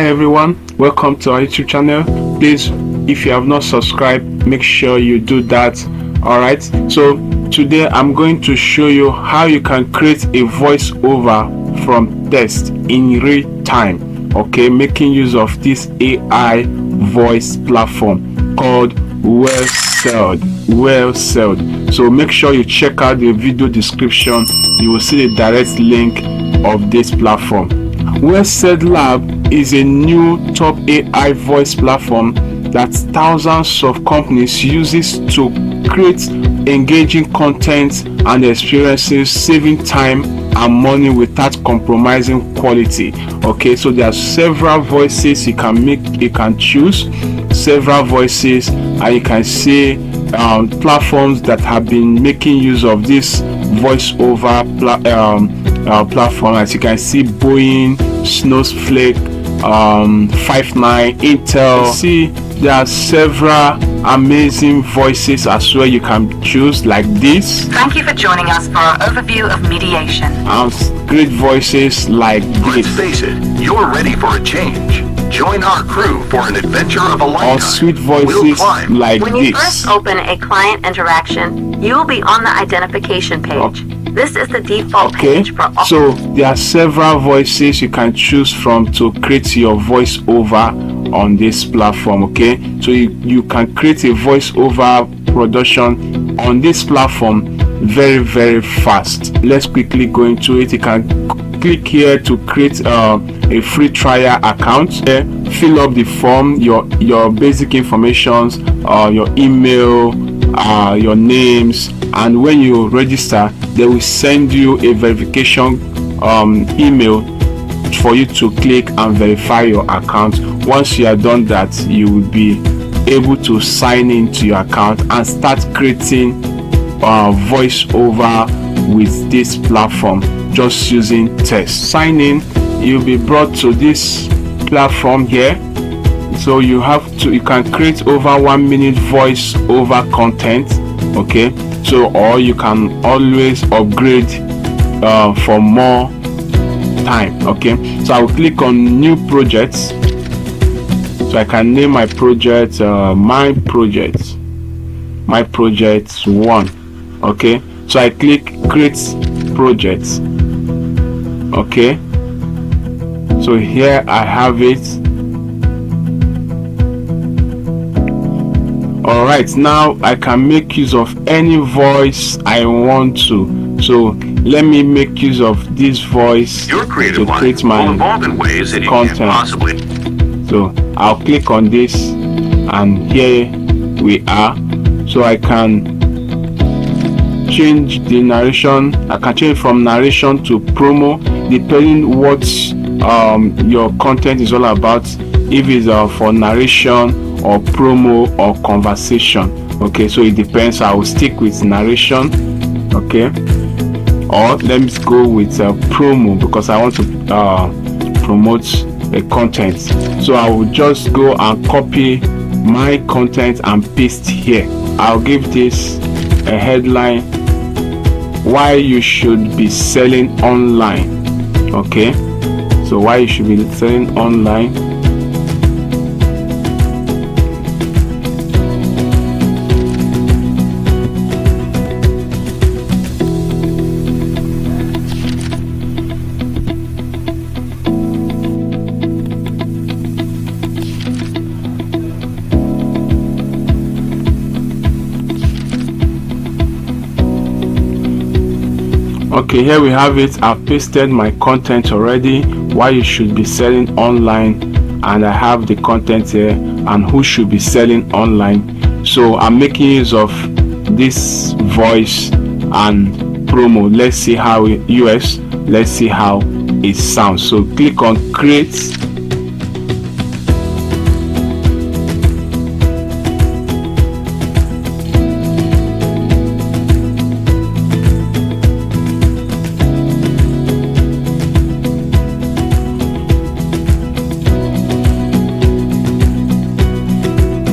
Hi everyone, welcome to our YouTube channel. Please, if you have not subscribed, make sure you do that. Alright, so today I'm going to show you how you can create a voiceover from text in real time, okay, making use of this AI voice platform called WellSaid. So make sure you check out the video description. You will see the direct link of this platform. WellSaid Labs is a new top AI voice platform that thousands of companies uses to create engaging content and experiences, saving time and money without compromising quality. Okay, so there are several voices you can choose several voices, and you can see platforms that have been making use of this voiceover platform. As you can see, Boeing, Snowflake, Five9, Intel. See, there are several amazing voices as well you can choose, like this. Thank you for joining us for our overview of mediation. Great voices like this. Let's face it, you're ready for a change. Join our crew for an adventure of a lifetime. Or sweet voices like when this. When you first open a client interaction, you will be on the identification page. This is the default page for all. So there are several voices you can choose from to create your voiceover on this platform. Okay, so you can create a voiceover production on this platform very fast. Let's quickly go into it. You can click here to create a free trial account. Fill up the form, your basic informations, your email, your names, and when you register, they will send you a verification email for you to click and verify your account. Once you are done that, you will be able to sign into your account and start creating voiceover with this platform just using text. Sign in, you'll be brought to this platform here. So you can create over 1 minute voice over content. Okay, so or you can always upgrade for more time. Okay, so I will click on new projects, so I can name my project my project 1. Okay, so I click create projects. Okay, so here I have it. All right, now I can make use of any voice I want to. So let me make use of this voice Your creative to create my will evolve in ways that you content. can't possibly. So I'll click on this, and here we are. So I can change the narration. I can change from narration to promo, depending what your content is all about. If it's for narration or promo or conversation. Okay, so it depends. I will stick with narration. Okay, or let me go with promo because I want to promote the content. So I will just go and copy my content and paste here. I'll give this a headline: why you should be selling online. Okay, so why you should be selling online. Okay, here we have it. I've pasted my content already, why you should be selling online, and I have the content here and who should be selling online. So I'm making use of this voice and promo. Let's see how let's see how it sounds. So click on create.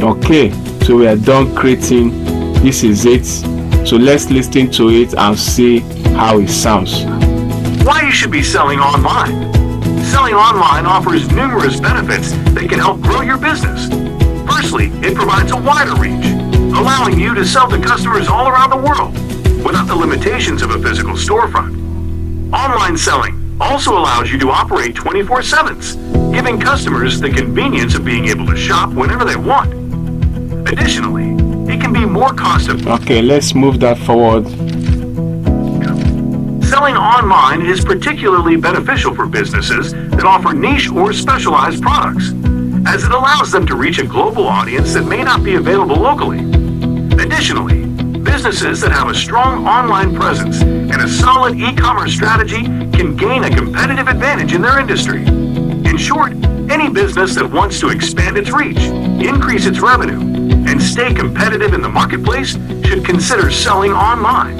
Okay, so we are done creating. This is it. So let's listen to it and see how it sounds. Why you should be selling online. Selling online offers numerous benefits that can help grow your business. Firstly, it provides a wider reach, allowing you to sell to customers all around the world without the limitations of a physical storefront. Online selling also allows you to operate 24/7, giving customers the convenience of being able to shop whenever they want. Additionally, it can be more cost-effective. Okay, let's move that forward. Selling online is particularly beneficial for businesses that offer niche or specialized products, as it allows them to reach a global audience that may not be available locally. Additionally, businesses that have a strong online presence and a solid e-commerce strategy can gain a competitive advantage in their industry. In short, any business that wants to expand its reach, increase its revenue, and stay competitive in the marketplace should consider selling online.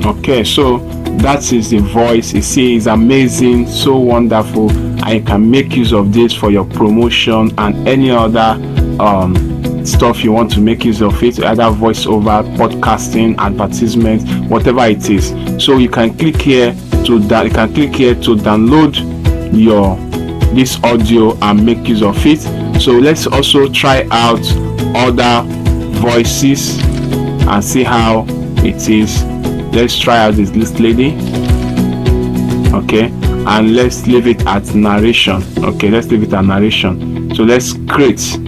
Okay, so that is the voice. You see, it's amazing, so wonderful, and you can make use of this for your promotion and any other stuff you want to make use of it, either voiceover, podcasting, advertisement, whatever it is. So you can click here to that. You can click here to download this audio and make use of it. So let's also try out other voices and see how it is. Let's try out this lady. Okay, and let's leave it at narration. Okay, let's leave it at narration. So let's create.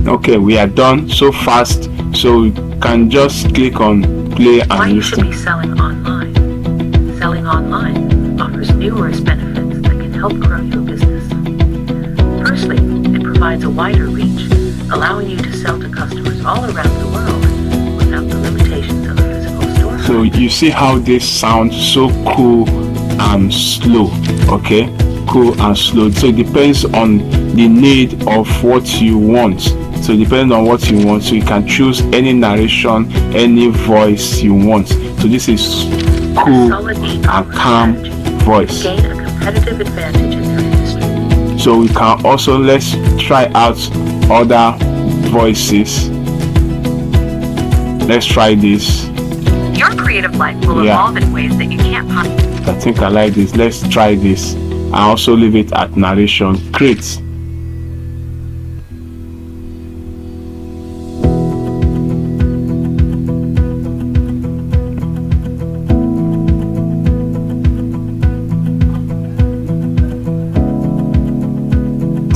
Okay, we are done so fast, so we can just click on play and Why you should listen. be selling online. Selling online offers numerous benefits that can help grow your business. Firstly, it provides a wider reach, allowing you to sell to customers all around the world without the limitations of a physical store. So you see how this sounds so cool and slow. Okay, cool and slow. So it depends on the need of what you want. So it depends on what you want. So you can choose any narration, any voice you want. So this is cool and calm voice. Gain a competitive advantage in their industry. So we can also, let's try out other voices. Let's try this. Your creative life will Yeah. evolve in ways that you can't possibly. I think I like this. Let's try this. I also leave it at narration. Create.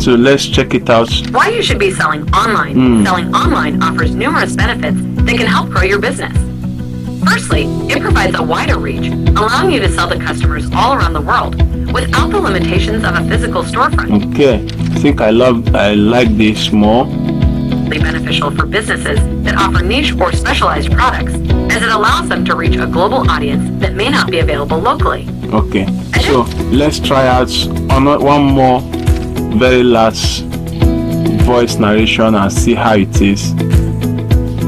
So let's check it out. Why you should be selling online. Selling online offers numerous benefits that can help grow your business. Firstly, it provides a wider reach, allowing you to sell to customers all around the world without the limitations of a physical storefront. Okay, I think I like this more. Beneficial for businesses that offer niche or specialized products, as it allows them to reach a global audience that may not be available locally. Okay, so let's try out one more very last voice narration and see how it is.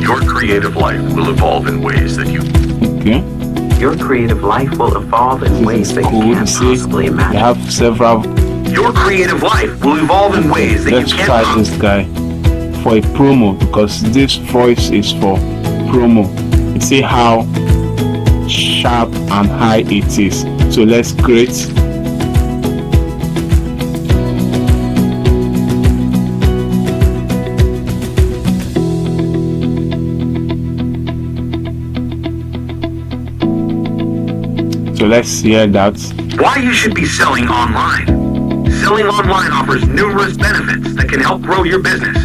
Your creative life will evolve in ways that you Okay, Your creative life will evolve in this ways is that cool. you You can't see, possibly we imagine. have several. Your creative life will evolve in ways that Let's you can't try possibly. this guy for a promo, because this voice is for promo. You see how sharp and high it is. So let's create. So let's hear that. Why you should be selling online. Selling online offers numerous benefits that can help grow your business.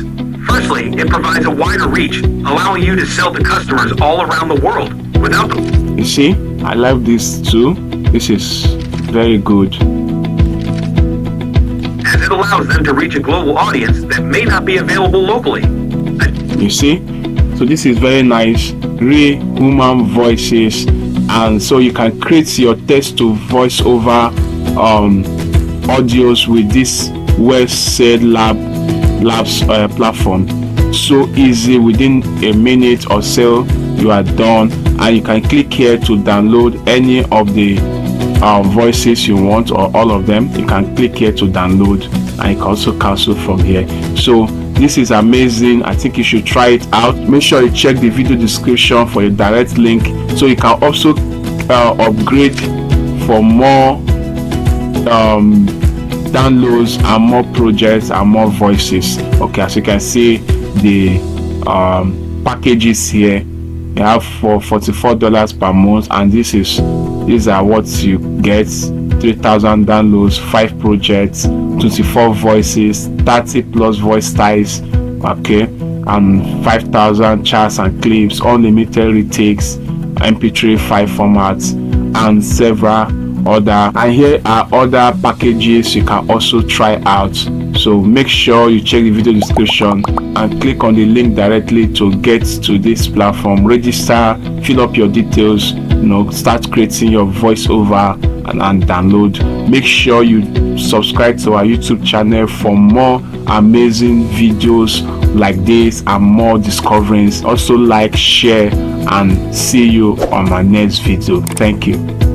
Firstly, it provides a wider reach, allowing you to sell to customers all around the world without the. You see, I like this too. This is very good. As it allows them to reach a global audience that may not be available locally. You see, so this is very nice, real human voices, and so you can create your text to voice over audios with this WellSaid Labs platform. So easy, within a minute or so you are done, and you can click here to download any of the voices you want, or all of them, you can click here to download, and you can also cancel from here. So this is amazing. I think you should try it out. Make sure you check the video description for a direct link, so you can also upgrade for more downloads and more projects and more voices. Okay, as you can see, the packages here, you have for $44 per month, and these are what you get: 3,000 downloads, 5 projects, 24 voices, 30 plus voice styles, okay, and 5,000 charts and clips, unlimited retakes, MP3 file formats, and several other. And here are other packages you can also try out. So make sure you check the video description and click on the link directly to get to this platform. Register, fill up your details, start creating your voiceover and download. Make sure you subscribe to our YouTube channel for more amazing videos like this and more discoveries. Also like, share, and see you on my next video. Thank you.